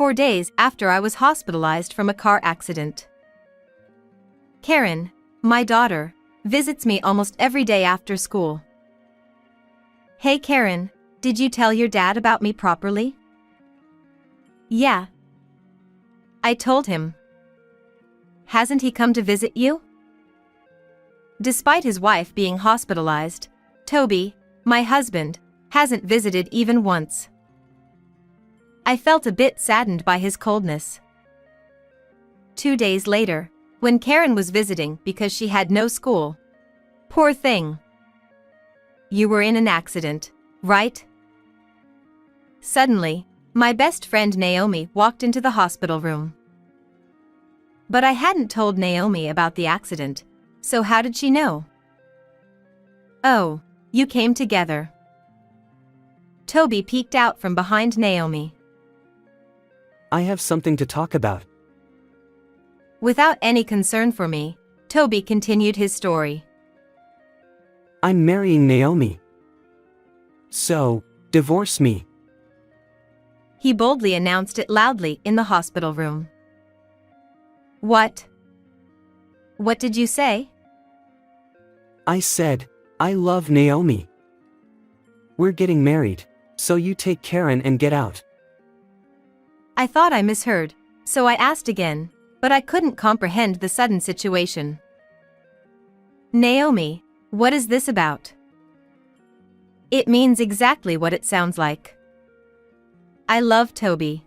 4 days after I was hospitalized from a car accident. Karen, my daughter, visits me almost every day after school. Hey Karen, did you tell your dad about me properly? Yeah. I told him. Hasn't he come to visit you? Despite his wife being hospitalized, Toby, my husband, hasn't visited even once. I felt a bit saddened by his coldness. 2 days later, when Karen was visiting because she had no school. Poor thing. You were in an accident, right? Suddenly, my best friend Naomi walked into the hospital room. But I hadn't told Naomi about the accident, so how did she know? Oh, you came together. Toby peeked out from behind Naomi. I have something to talk about. Without any concern for me, Toby continued his story. I'm marrying Naomi. So, divorce me. He boldly announced it loudly in the hospital room. What? What did you say? I said, I love Naomi. We're getting married, so you take Karen and get out. I thought I misheard, so I asked again, but I couldn't comprehend the sudden situation. Naomi, what is this about? It means exactly what it sounds like. I love Toby.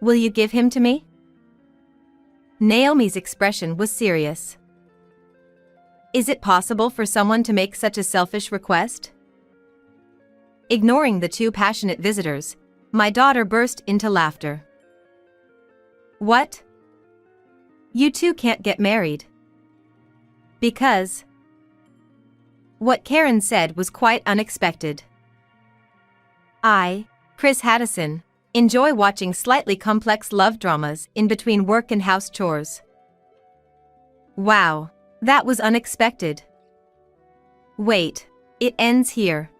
Will you give him to me? Naomi's expression was serious. Is it possible for someone to make such a selfish request? Ignoring the two passionate visitors, my daughter burst into laughter. What? You two can't get married. Because? What Karen said was quite unexpected. I, Chris Haddison, enjoy watching slightly complex love dramas in between work and house chores. Wow, that was unexpected. Wait, it ends here.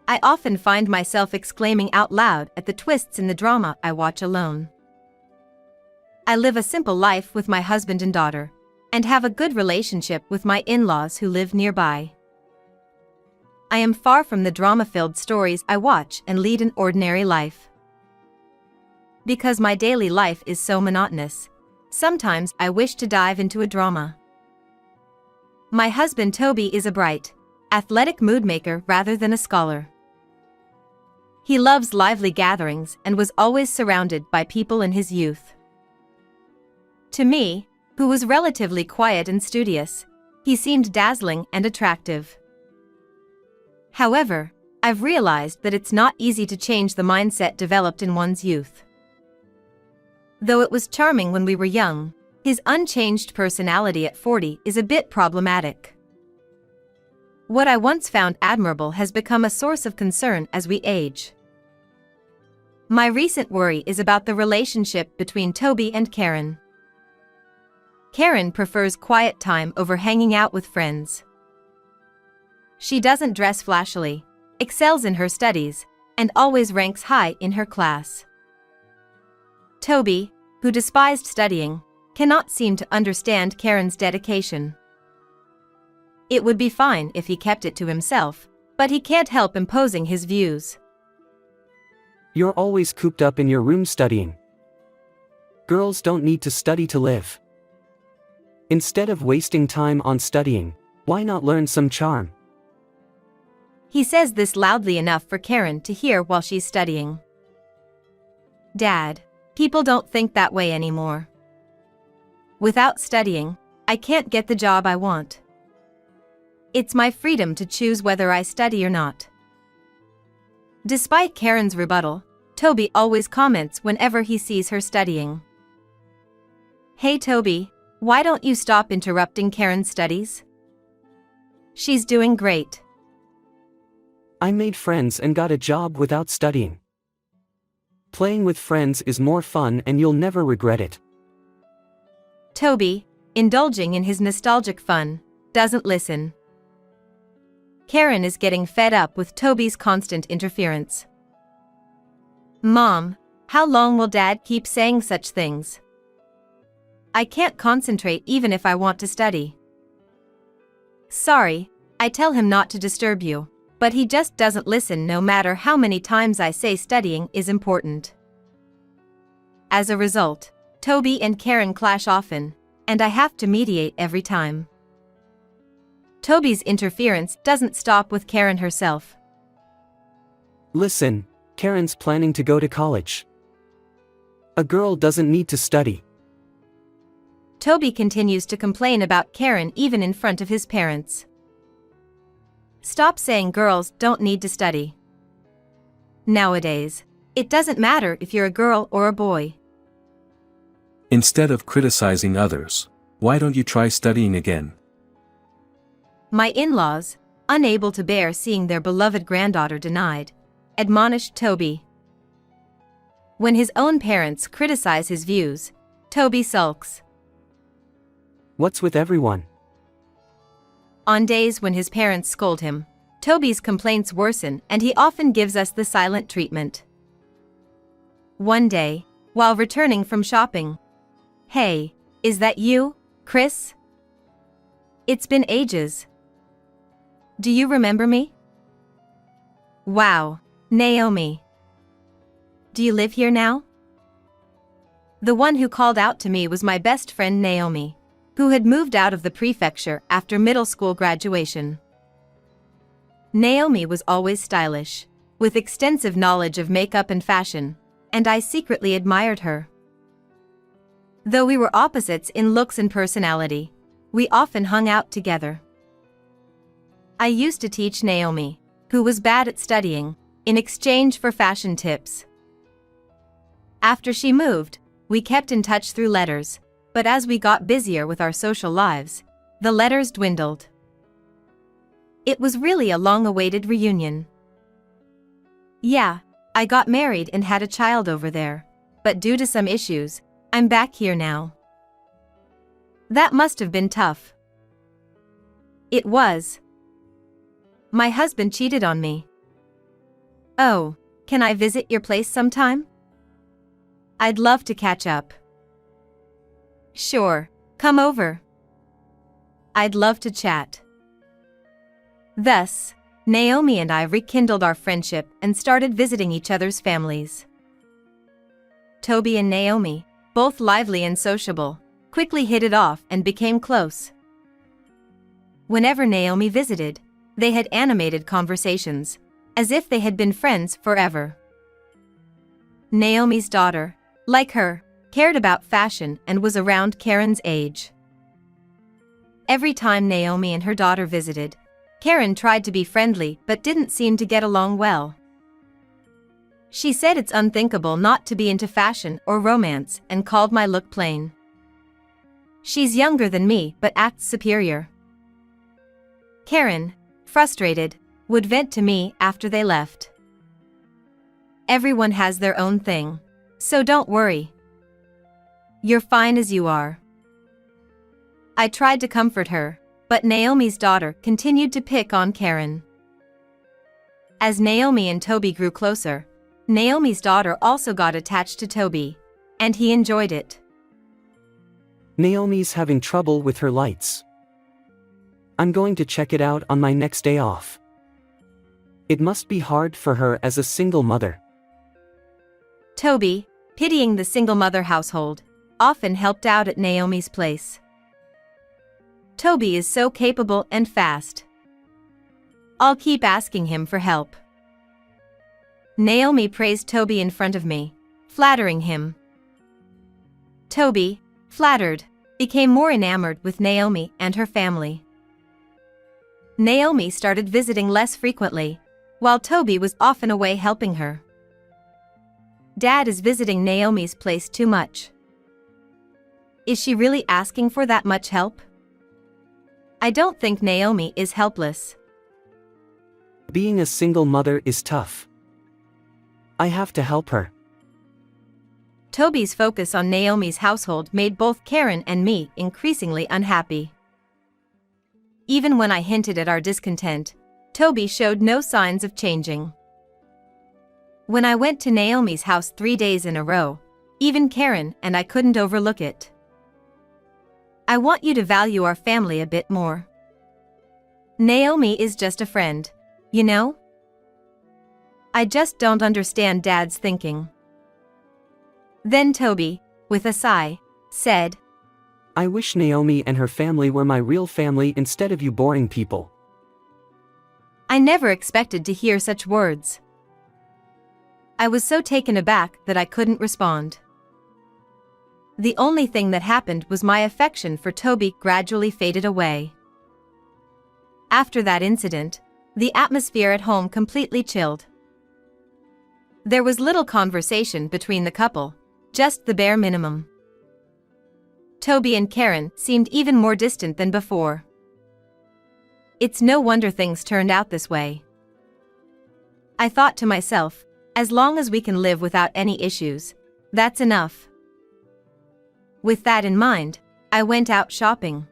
I often find myself exclaiming out loud at the twists in the drama I watch alone. I live a simple life with my husband and daughter, and have a good relationship with my in-laws who live nearby. I am far from the drama-filled stories I watch and lead an ordinary life. Because my daily life is so monotonous, sometimes I wish to dive into a drama. My husband Toby is a bright, athletic mood-maker rather than a scholar. He loves lively gatherings and was always surrounded by people in his youth. To me, who was relatively quiet and studious, he seemed dazzling and attractive. However, I've realized that it's not easy to change the mindset developed in one's youth. Though it was charming when we were young, his unchanged personality at 40 is a bit problematic. What I once found admirable has become a source of concern as we age. My recent worry is about the relationship between Toby and Karen. Karen prefers quiet time over hanging out with friends. She doesn't dress flashily, excels in her studies, and always ranks high in her class. Toby, who despised studying, cannot seem to understand Karen's dedication. It would be fine if he kept it to himself, but he can't help imposing his views. You're always cooped up in your room studying. Girls don't need to study to live. Instead of wasting time on studying, why not learn some charm? He says this loudly enough for Karen to hear while she's studying. Dad, people don't think that way anymore. Without studying, I can't get the job I want. It's my freedom to choose whether I study or not. Despite Karen's rebuttal, Toby always comments whenever he sees her studying. Hey Toby, why don't you stop interrupting Karen's studies? She's doing great. I made friends and got a job without studying. Playing with friends is more fun and you'll never regret it. Toby, indulging in his nostalgic fun, doesn't listen. Karen is getting fed up with Toby's constant interference. Mom, How long will Dad keep saying such things? I can't concentrate even if I want to study. Sorry, I tell him not to disturb you, but he just doesn't listen no matter how many times I say studying is important. As a result, Toby and Karen clash often, and I have to mediate every time. Toby's interference doesn't stop with Karen herself. Listen, Karen's planning to go to college. A girl doesn't need to study. Toby continues to complain about Karen even in front of his parents. Stop saying girls don't need to study. Nowadays, it doesn't matter if you're a girl or a boy. Instead of criticizing others, why don't you try studying again? My in-laws, unable to bear seeing their beloved granddaughter denied, admonished Toby. When his own parents criticize his views, Toby sulks. What's with everyone? On days when his parents scold him, Toby's complaints worsen and he often gives us the silent treatment. One day, while returning from shopping, "Hey, is that you, Chris? It's been ages. Do you remember me? Wow, Naomi. Do you live here now?" The one who called out to me was my best friend Naomi, who had moved out of the prefecture after middle school graduation. Naomi was always stylish, with extensive knowledge of makeup and fashion, and I secretly admired her. Though we were opposites in looks and personality, we often hung out together. I used to teach Naomi, who was bad at studying, in exchange for fashion tips. After she moved, we kept in touch through letters, but as we got busier with our social lives, the letters dwindled. It was really a long-awaited reunion. Yeah, I got married and had a child over there, but due to some issues, I'm back here now. That must have been tough. It was. My husband cheated on me. Oh, can I visit your place sometime? I'd love to catch up. Sure, come over. I'd love to chat. Thus, Naomi and I rekindled our friendship and started visiting each other's families. Toby and Naomi, both lively and sociable, quickly hit it off and became close. Whenever Naomi visited, they had animated conversations, as if they had been friends forever. Naomi's daughter, like her, cared about fashion and was around Karen's age. Every time Naomi and her daughter visited, Karen tried to be friendly but didn't seem to get along well. She said it's unthinkable not to be into fashion or romance and called my look plain. She's younger than me but acts superior. Karen, frustrated, would vent to me after they left. Everyone has their own thing, so don't worry. You're fine as you are. I tried to comfort her, but Naomi's daughter continued to pick on Karen. As Naomi and Toby grew closer, Naomi's daughter also got attached to Toby, and he enjoyed it. Naomi's having trouble with her lights. I'm going to check it out on my next day off. It must be hard for her as a single mother. Toby, pitying the single mother household, often helped out at Naomi's place. Toby is so capable and fast. I'll keep asking him for help. Naomi praised Toby in front of me, flattering him. Toby, flattered, became more enamored with Naomi and her family. Naomi started visiting less frequently, while Toby was often away helping her. Dad is visiting Naomi's place too much. Is she really asking for that much help? I don't think Naomi is helpless. Being a single mother is tough. I have to help her. Toby's focus on Naomi's household made both Karen and me increasingly unhappy. Even when I hinted at our discontent, Toby showed no signs of changing. When I went to Naomi's house 3 days in a row, even Karen and I couldn't overlook it. I want you to value our family a bit more. Naomi is just a friend, you know? I just don't understand Dad's thinking. Then Toby, with a sigh, said, I wish Naomi and her family were my real family instead of you boring people. I never expected to hear such words. I was so taken aback that I couldn't respond. The only thing that happened was my affection for Toby gradually faded away. After that incident, the atmosphere at home completely chilled. There was little conversation between the couple, just the bare minimum. Toby and Karen seemed even more distant than before. It's no wonder things turned out this way. I thought to myself, as long as we can live without any issues, that's enough. With that in mind, I went out shopping.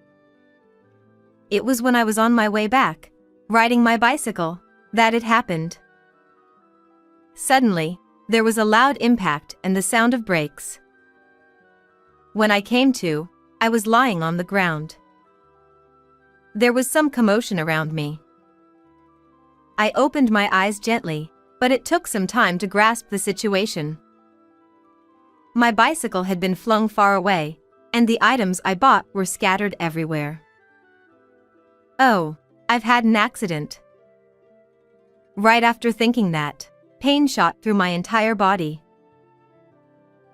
It was when I was on my way back, riding my bicycle, that it happened. Suddenly, there was a loud impact and the sound of brakes. When I came to, I was lying on the ground. There was some commotion around me. I opened my eyes gently, but it took some time to grasp the situation. My bicycle had been flung far away, and the items I bought were scattered everywhere. Oh, I've had an accident. Right after thinking that, pain shot through my entire body.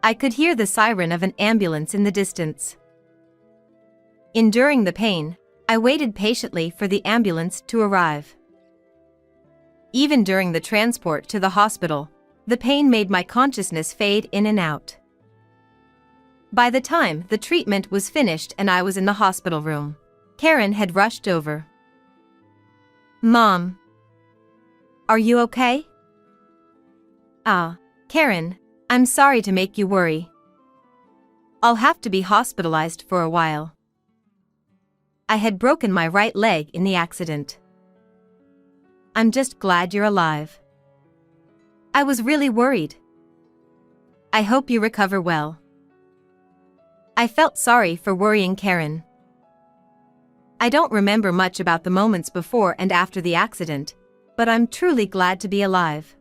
I could hear the siren of an ambulance in the distance. Enduring the pain, I waited patiently for the ambulance to arrive. Even during the transport to the hospital, the pain made my consciousness fade in and out. By the time the treatment was finished and I was in the hospital room, Karen had rushed over. Mom, are you okay? Karen, I'm sorry to make you worry. I'll have to be hospitalized for a while. I had broken my right leg in the accident. I'm just glad you're alive. I was really worried. I hope you recover well. I felt sorry for worrying Karen. I don't remember much about the moments before and after the accident, but I'm truly glad to be alive.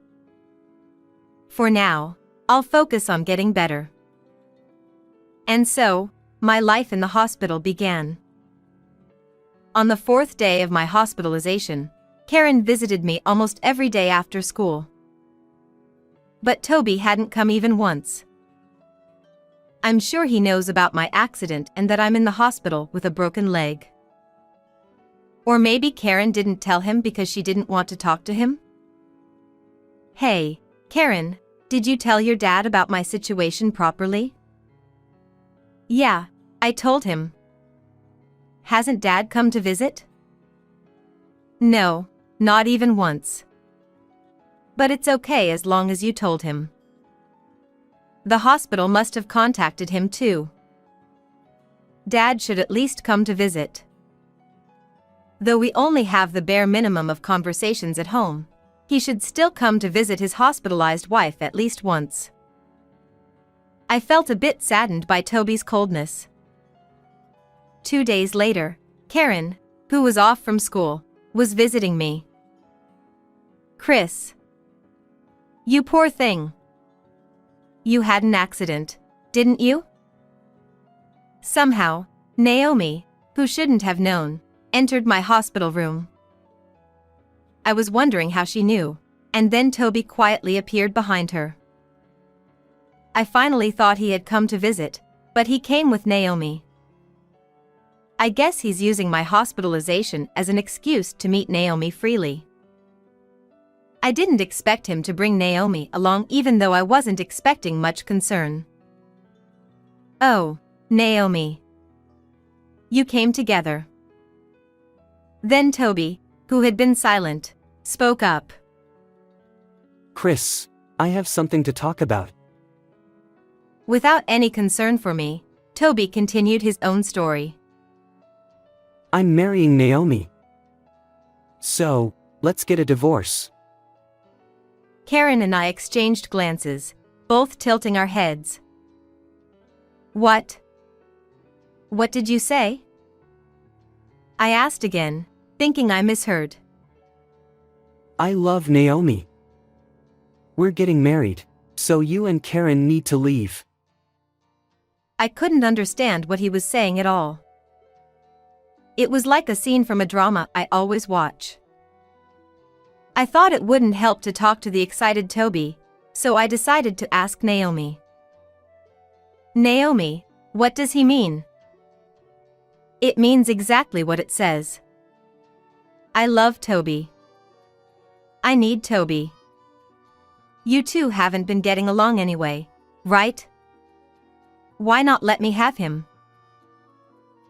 For now, I'll focus on getting better. And so, my life in the hospital began. On the 4th day of my hospitalization, Karen visited me almost every day after school. But Toby hadn't come even once. I'm sure he knows about my accident and that I'm in the hospital with a broken leg. Or maybe Karen didn't tell him because she didn't want to talk to him? Hey, Karen, did you tell your dad about my situation properly? Yeah, I told him. Hasn't Dad come to visit? No, not even once. But it's okay as long as you told him. The hospital must have contacted him too. Dad should at least come to visit. Though we only have the bare minimum of conversations at home, he should still come to visit his hospitalized wife at least once. I felt a bit saddened by Toby's coldness. 2 days later, Karen, who was off from school, was visiting me. Chris. You poor thing. You had an accident, didn't you? Somehow, Naomi, who shouldn't have known, entered my hospital room. I was wondering how she knew, and then Toby quietly appeared behind her. I finally thought he had come to visit, but he came with Naomi. I guess he's using my hospitalization as an excuse to meet Naomi freely. I didn't expect him to bring Naomi along even though I wasn't expecting much concern. Oh, Naomi. You came together. Then Toby, who had been silent, spoke up. Chris, I have something to talk about. Without any concern for me, Toby continued his own story. I'm marrying Naomi. So, let's get a divorce. Karen and I exchanged glances, both tilting our heads. What? What did you say? I asked again, thinking I misheard. I love Naomi. We're getting married, so you and Karen need to leave. I couldn't understand what he was saying at all. It was like a scene from a drama I always watch. I thought it wouldn't help to talk to the excited Toby, so I decided to ask Naomi. Naomi, what does he mean? It means exactly what it says. I love Toby. I need Toby. You two haven't been getting along anyway, right? Why not let me have him?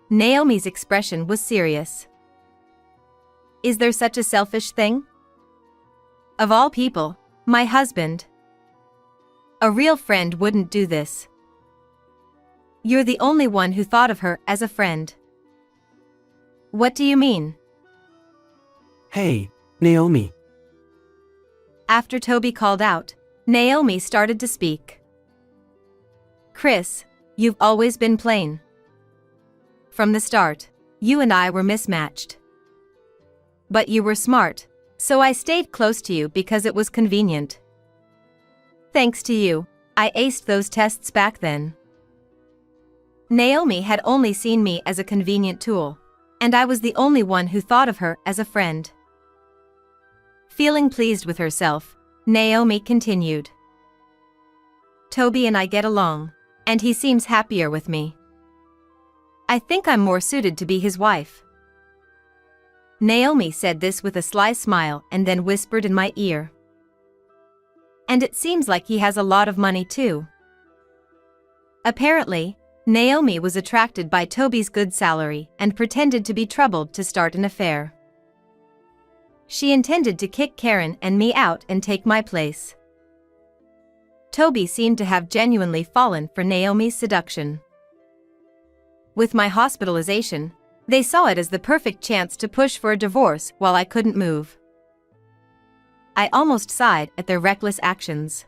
Naomi's expression was serious. Is there such a selfish thing? Of all people, my husband. A real friend wouldn't do this. You're the only one who thought of her as a friend. What do you mean? Hey, Naomi. After Toby called out, Naomi started to speak. Chris, you've always been plain. From the start, you and I were mismatched. But you were smart, so I stayed close to you because it was convenient. Thanks to you, I aced those tests back then. Naomi had only seen me as a convenient tool, and I was the only one who thought of her as a friend. Feeling pleased with herself, Naomi continued. Toby and I get along, and he seems happier with me. I think I'm more suited to be his wife. Naomi said this with a sly smile and then whispered in my ear. And it seems like he has a lot of money too. Apparently, Naomi was attracted by Toby's good salary and pretended to be troubled to start an affair. She intended to kick Karen and me out and take my place. Toby seemed to have genuinely fallen for Naomi's seduction. With my hospitalization, they saw it as the perfect chance to push for a divorce while I couldn't move. I almost sighed at their reckless actions.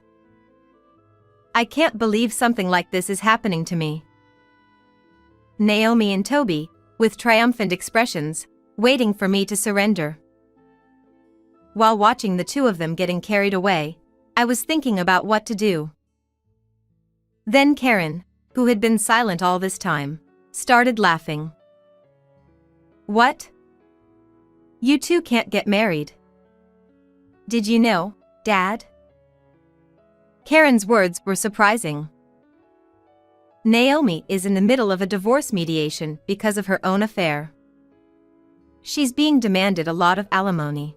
I can't believe something like this is happening to me. Naomi and Toby, with triumphant expressions, waiting for me to surrender. While watching the two of them getting carried away, I was thinking about what to do. Then Karen, who had been silent all this time, started laughing. What? You two can't get married. Did you know, Dad? Karen's words were surprising. Naomi is in the middle of a divorce mediation because of her own affair. She's being demanded a lot of alimony.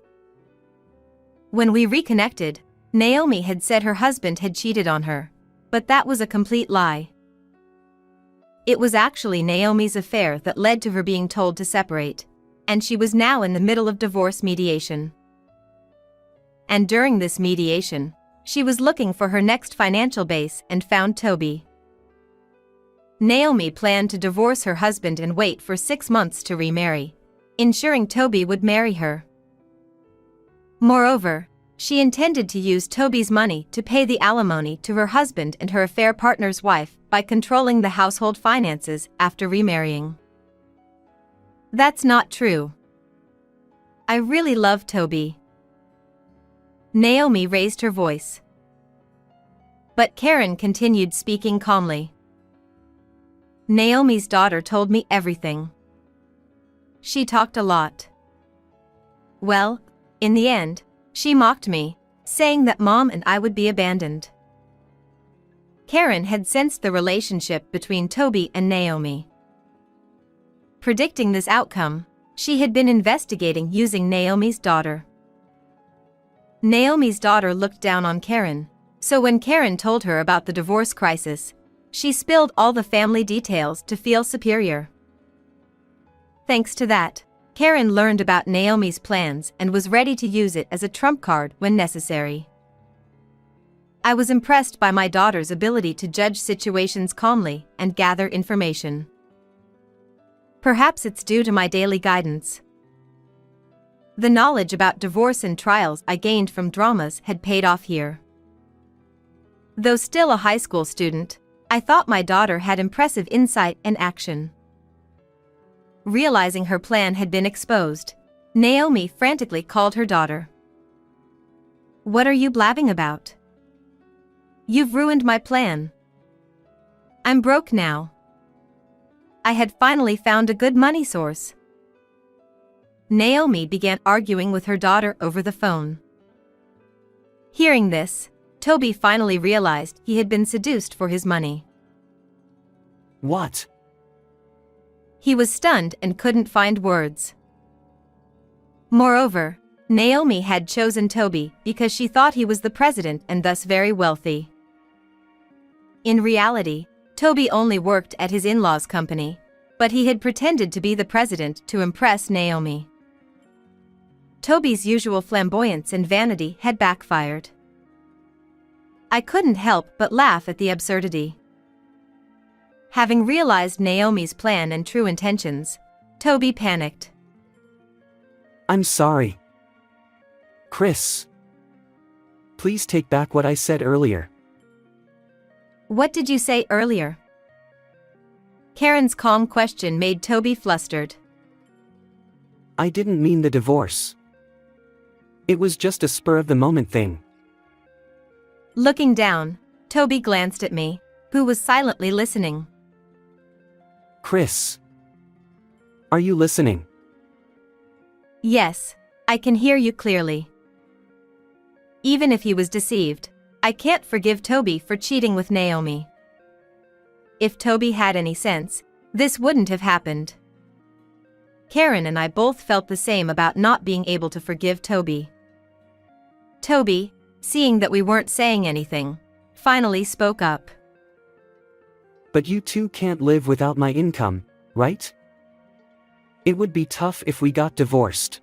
When we reconnected, Naomi had said her husband had cheated on her, but that was a complete lie. It was actually Naomi's affair that led to her being told to separate, and she was now in the middle of divorce mediation. And during this mediation, she was looking for her next financial base and found Toby. Naomi planned to divorce her husband and wait for 6 months to remarry, ensuring Toby would marry her. Moreover, she intended to use Toby's money to pay the alimony to her husband and her affair partner's wife by controlling the household finances after remarrying. That's not true. I really love Toby. Naomi raised her voice. But Karen continued speaking calmly. Naomi's daughter told me everything. She talked a lot. Well, in the end, she mocked me, saying that Mom and I would be abandoned. Karen had sensed the relationship between Toby and Naomi. Predicting this outcome, she had been investigating using Naomi's daughter. Naomi's daughter looked down on Karen, so when Karen told her about the divorce crisis, she spilled all the family details to feel superior. Thanks to that, Karen learned about Naomi's plans and was ready to use it as a trump card when necessary. I was impressed by my daughter's ability to judge situations calmly and gather information. Perhaps it's due to my daily guidance. The knowledge about divorce and trials I gained from dramas had paid off here. Though still a high school student, I thought my daughter had impressive insight and action. Realizing her plan had been exposed, Naomi frantically called her daughter. "What are you blabbing about? You've ruined my plan. I'm broke now. I had finally found a good money source." Naomi began arguing with her daughter over the phone. Hearing this, Toby finally realized he had been seduced for his money. What? He was stunned and couldn't find words. Moreover, Naomi had chosen Toby because she thought he was the president and thus very wealthy. In reality, Toby only worked at his in-laws' company, but he had pretended to be the president to impress Naomi. Toby's usual flamboyance and vanity had backfired. I couldn't help but laugh at the absurdity. Having realized Naomi's plan and true intentions, Toby panicked. I'm sorry. Chris. Please take back what I said earlier. What did you say earlier? Karen's calm question made Toby flustered. I didn't mean the divorce. It was just a spur-of-the-moment thing. Looking down, Toby glanced at me, who was silently listening. Chris. Are you listening? Yes, I can hear you clearly. Even if he was deceived, I can't forgive Toby for cheating with Naomi. If Toby had any sense, this wouldn't have happened. Karen and I both felt the same about not being able to forgive Toby. Toby, seeing that we weren't saying anything, finally spoke up. But you two can't live without my income, right? It would be tough if we got divorced.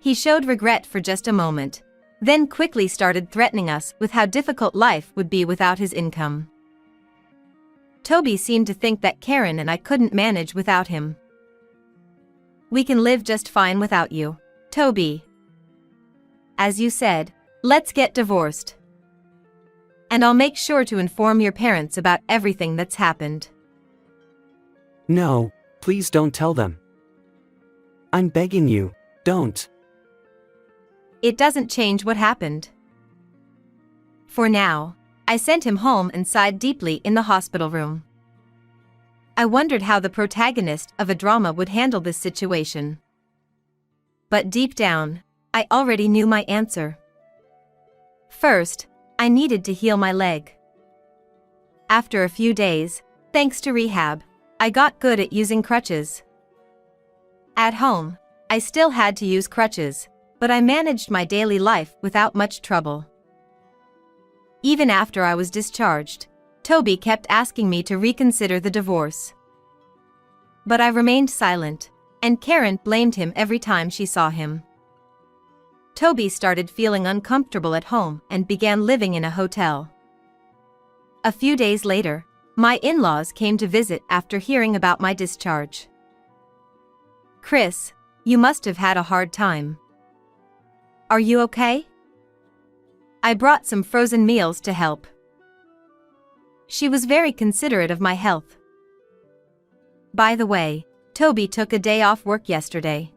He showed regret for just a moment, then quickly started threatening us with how difficult life would be without his income. Toby seemed to think that Karen and I couldn't manage without him. We can live just fine without you, Toby. As you said, let's get divorced. And I'll make sure to inform your parents about everything that's happened. No, please don't tell them. I'm begging you, don't. It doesn't change what happened. For now, I sent him home and sighed deeply in the hospital room. I wondered how the protagonist of a drama would handle this situation. But deep down, I already knew my answer. First, I needed to heal my leg. After a few days, thanks to rehab, I got good at using crutches. At home, I still had to use crutches, but I managed my daily life without much trouble. Even after I was discharged, Toby kept asking me to reconsider the divorce. But I remained silent, and Karen blamed him every time she saw him. Toby started feeling uncomfortable at home and began living in a hotel. A few days later, my in-laws came to visit after hearing about my discharge. "Chris, you must have had a hard time. Are you okay?" I brought some frozen meals to help. She was very considerate of my health. By the way, Toby took a day off work yesterday.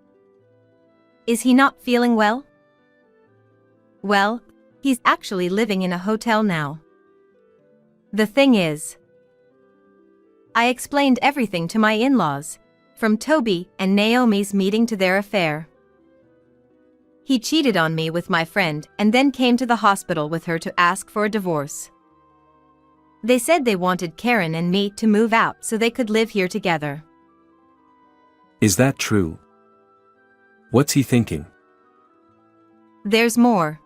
Is he not feeling well? Well, he's actually living in a hotel now. The thing is, I explained everything to my in-laws, from Toby and Naomi's meeting to their affair. He cheated on me with my friend and then came to the hospital with her to ask for a divorce. They said they wanted Karen and me to move out so they could live here together. Is that true? What's he thinking? There's more.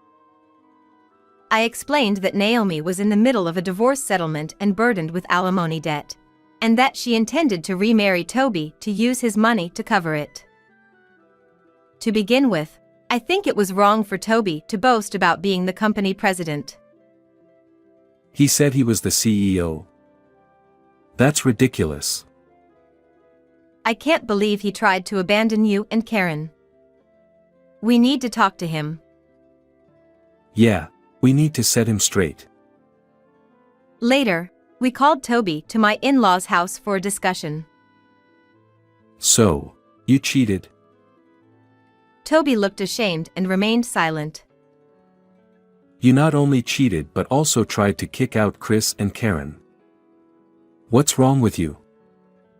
I explained that Naomi was in the middle of a divorce settlement and burdened with alimony debt, and that she intended to remarry Toby to use his money to cover it. To begin with, I think it was wrong for Toby to boast about being the company president. He said he was the CEO. That's ridiculous. I can't believe he tried to abandon you and Karen. We need to talk to him. Yeah, we need to set him straight. Later, we called Toby to my in-laws' house for a discussion. So, you cheated? Toby looked ashamed and remained silent. You not only cheated but also tried to kick out Chris and Karen. What's wrong with you?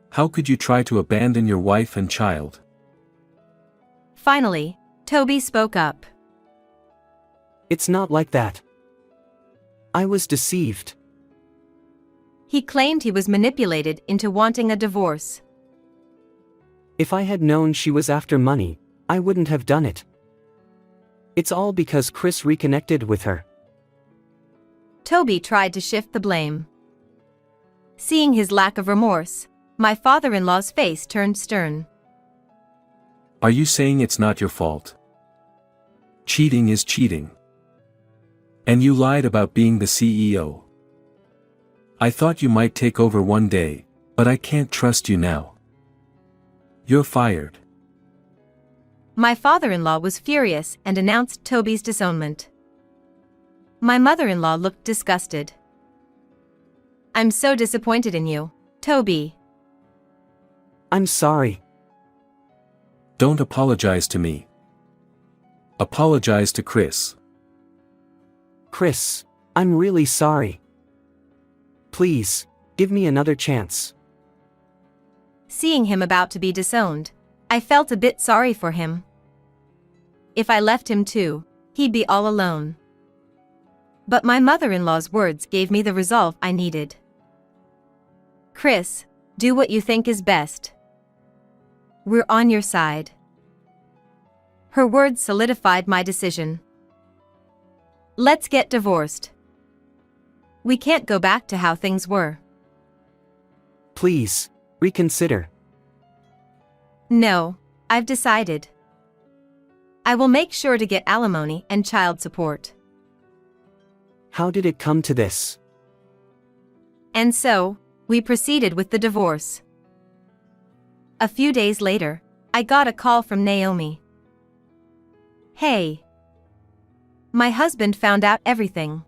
How could you try to abandon your wife and child? Finally, Toby spoke up. It's not like that. I was deceived. He claimed he was manipulated into wanting a divorce. If I had known she was after money, I wouldn't have done it. It's all because Chris reconnected with her. Toby tried to shift the blame. Seeing his lack of remorse, my father-in-law's face turned stern. Are you saying it's not your fault? Cheating is cheating. And you lied about being the CEO. I thought you might take over one day, but I can't trust you now. You're fired. My father-in-law was furious and announced Toby's disownment. My mother-in-law looked disgusted. I'm so disappointed in you, Toby. I'm sorry. Don't apologize to me. Apologize to Chris. Chris, I'm really sorry. Please, give me another chance. Seeing him about to be disowned, I felt a bit sorry for him. If I left him too, he'd be all alone. But my mother-in-law's words gave me the resolve I needed. Chris, do what you think is best. We're on your side. Her words solidified my decision. Let's get divorced. We can't go back to how things were. Please, reconsider. No, I've decided. I will make sure to get alimony and child support. How did it come to this? And so, we proceeded with the divorce. A few days later, I got a call from Naomi. Hey. My husband found out everything.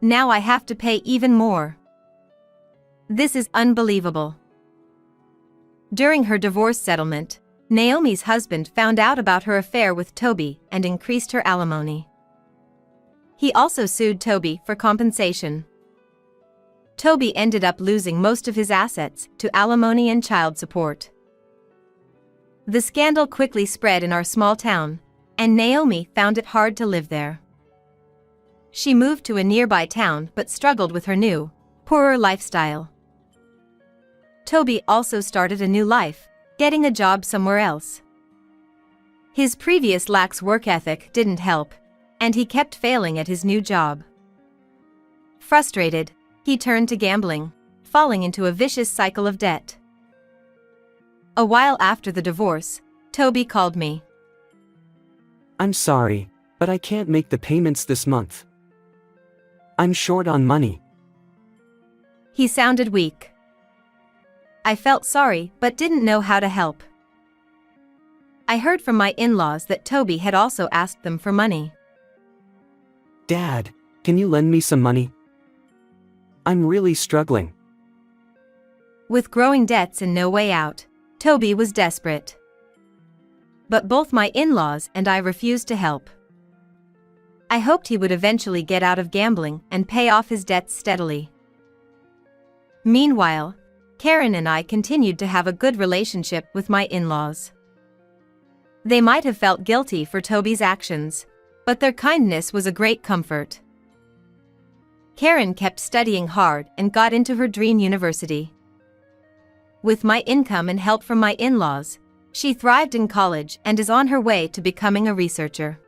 Now I have to pay even more. This is unbelievable. During her divorce settlement, Naomi's husband found out about her affair with Toby and increased her alimony. He also sued Toby for compensation. Toby ended up losing most of his assets to alimony and child support. The scandal quickly spread in our small town, and Naomi found it hard to live there. She moved to a nearby town but struggled with her new, poorer lifestyle. Toby also started a new life, getting a job somewhere else. His previous lax work ethic didn't help, and he kept failing at his new job. Frustrated, he turned to gambling, falling into a vicious cycle of debt. A while after the divorce, Toby called me. I'm sorry, but I can't make the payments this month. I'm short on money. He sounded weak. I felt sorry but didn't know how to help. I heard from my in-laws that Toby had also asked them for money. Dad, can you lend me some money? I'm really struggling. With growing debts and no way out, Toby was desperate. But both my in-laws and I refused to help. I hoped he would eventually get out of gambling and pay off his debts steadily. Meanwhile, Karen and I continued to have a good relationship with my in-laws. They might have felt guilty for Toby's actions, but their kindness was a great comfort. Karen kept studying hard and got into her dream university. With my income and help from my in-laws, she thrived in college and is on her way to becoming a researcher.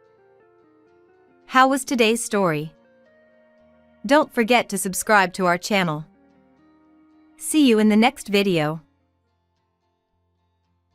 How was today's story? Don't forget to subscribe to our channel. See you in the next video.